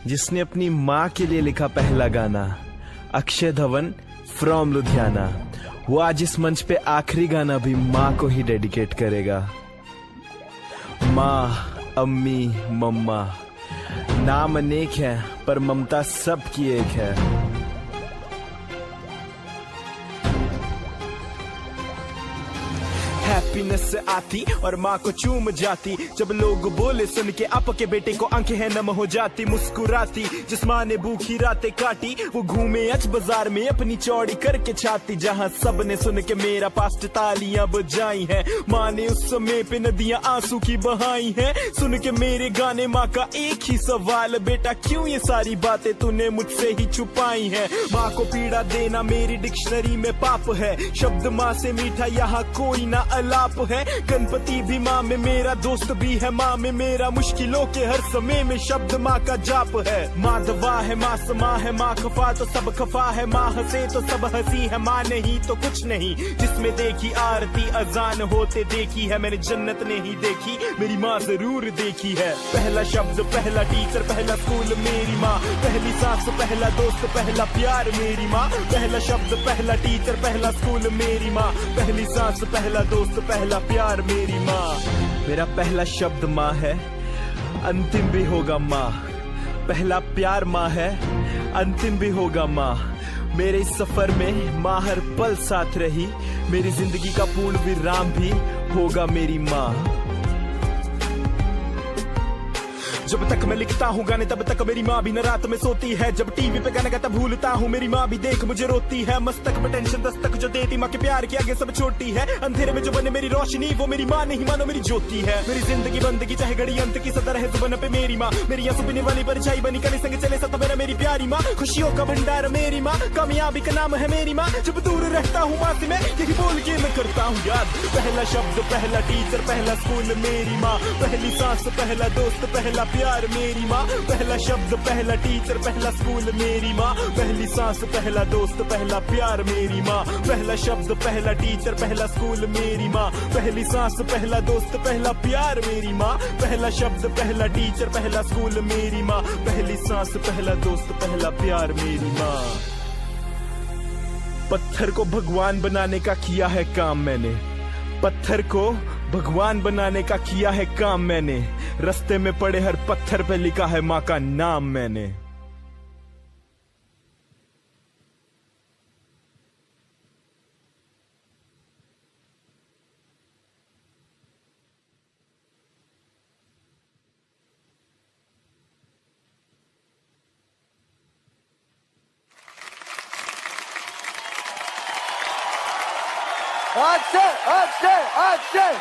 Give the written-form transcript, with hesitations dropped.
जिसने अपनी माँ के लिए लिखा पहला गाना, अक्षय धवन फ्रॉम लुधियाना। वो आज इस मंच पे आखिरी गाना भी माँ को ही डेडिकेट करेगा। माँ, अम्मी, मम्मा, नाम अनेक है पर ममता सबकी एक है। हैप्पीनेस से आती और माँ को चूम जाती, जब लोग बोले सुन के आपके बेटे को आंखें हैं नम हो जाती। मुस्कुराती जिस माँ ने भूखी रातें काटी, वो घूमे आज बाजार में अपनी चौड़ी करके छाती। जहाँ सब ने सुन के मेरा पास्ट तालियां बजाई हैं, माँ ने उस समय पे नदियां आंसू की बहाई हैं। सुन के मेरे गाने माँ का एक ही सवाल, बेटा क्यों ये सारी बातें तूने मुझसे ही छुपाई हैं। माँ को पीड़ा देना मेरी डिक्शनरी में पाप है, शब्द माँ से मीठा यहाँ कोई ना अलाप है। गणपति भी माँ में मेरा दोस्त भी है, माँ में मेरा मुश्किलों के हर समय में शब्द माँ का जाप है। माँ दवा है, माँ समा है, माँ खफा तो सब खफा है, माँ हंसे तो सब हंसी है, माँ नहीं तो कुछ नहीं। जिसमें देखी आरती अजान होते देखी है, मैंने जन्नत नहीं देखी, मेरी माँ जरूर देखी है। पहला शब्द, पहला टीचर, पहला स्कूल मेरी माँ, पहली सांस, पहला दोस्त, पहला प्यार मेरी माँ। पहला शब्द, पहला टीचर, पहला स्कूल मेरी माँ, पहली सांस, पहला दोस्त, पहला प्यार मेरी माँ। मेरा पहला शब्द माँ है, अंतिम भी होगा माँ। पहला प्यार माँ है, अंतिम भी होगा माँ। मेरे इस सफर में माँ हर पल साथ रही, मेरी जिंदगी का पूर्ण विराम भी होगा मेरी माँ। जब तक मैं लिखता हूँ गाने तब तक मेरी माँ भी न रात में सोती है। जब टीवी पे गाना गाता भूलता हूँ, मेरी माँ भी देख मुझे रोती है। मस्तक में टेंशन दस्तक जो देती, माँ के प्यार के आगे सब छोटी है। अंधेरे में जो बने मेरी रोशनी, वो मेरी माँ नहीं मानो मेरी ज्योति है। मेरी जिंदगी बंदगी चाहे घड़ी अंत की सदर है जुबान पे मेरी माँ। मेरी आंसू पीने वाली परछाई बनी कली संग चले सतवेरा मेरी प्यारी माँ। खुशियों का भंडार मेरी माँ, कामयाबी का नाम है मेरी माँ। जब दूर रहता हूँ माँ से मैं यही बोल के मैं करता हूँ याद। पहला शब्द, पहला टीचर, पहला स्कूल मेरी माँ, पहली सांस, पहला दोस्त, पहला प्यार मेरी माँ। पहला शब्द, पहला टीचर, पहला स्कूल मेरी माँ, पहली सांस, पहला दोस्त, पहला प्यार मेरी माँ। पहला शब्द, पहला टीचर, पहला स्कूल मेरी माँ, पहली सांस, पहला दोस्त, पहला प्यार मेरी माँ। पहला शब्द, पहला टीचर, पहला स्कूल मेरी माँ, पहली सांस, पहला दोस्त, पहला प्यार मेरी माँ। पत्थर को भगवान बनाने का किया है काम मैंने, पत्थर को भगवान बनाने का किया है काम मैंने। रास्ते में पड़े हर पत्थर पे लिखा है माँ का नाम मैंने। अक्षय अक्षय अक्षय